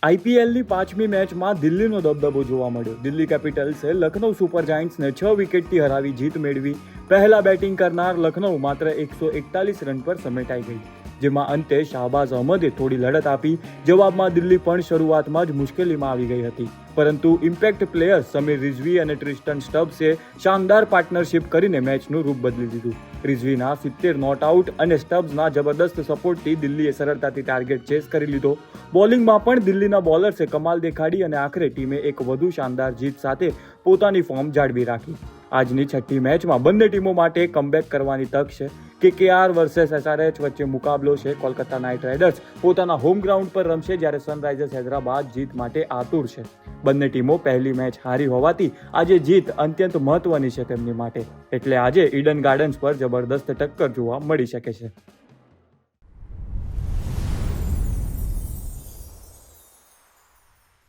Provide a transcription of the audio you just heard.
આઈપીએલની 5મી મેચમાં દિલ્હીનો દબદબો જોવા મળ્યો. દિલ્હી કેપિટલ્સે લખનઉ સુપર જાયન્ટ્સને 6 વિકેટથી હરાવી જીત મેળવી. પહેલા બેટિંગ કરનાર લખનઉ માત્ર 141 રન પર સમેટાઈ ગઈ, જેમાં અંતે શાહબાઝ અહમદે થોડી લડત આપી. જવાબમાં દિલ્હી પણ શરૂઆતમાં જ મુશ્કેલીમાં આવી ગઈ હતી, પરંતુ ઇમ્પેક્ટ પ્લેયર્સ સમીર રિઝવી અને ટ્રિસ્ટન સ્ટબ્સે શાનદાર પાર્ટનરશિપ કરીને મેચનું રૂપ બદલી દીધું. રિઝવીના 70 નોટ આઉટ અને સ્ટબ્સના જબરદસ્ત સપોર્ટથી દિલ્હીએ સરળતાથી ટાર્ગેટ ચેસ કરી લીધો. બોલિંગમાં પણ દિલ્હીના બોલર્સે કમાલ દેખાડી અને આખરે ટીમે એક વધુ શાનદાર જીત સાથે પોતાની ફોર્મ જાળવી રાખી. આજની છઠ્ઠી મેચમાં બંને ટીમો માટે કમબેક કરવાની તક છે. કેકેઆર વર્સેસ એસઆરએચ વચ્ચે મુકાબલો છે. કોલકાતા નાઇટ રાઇડર્સ પોતાના હોમ ગ્રાઉન્ડ પર રમશે, જ્યારે સનરાઇઝર્સ હૈદરાબાદ જીત માટે આતુર છે. બંને ટીમો પહેલી મેચ હારી હોવાથી આજે જીત અત્યંત મહત્વની છે તેમની માટે. એટલે આજે ઈડન ગાર્ડન્સ પર જબરદસ્ત ટક્કર જોવા મળી શકે છે.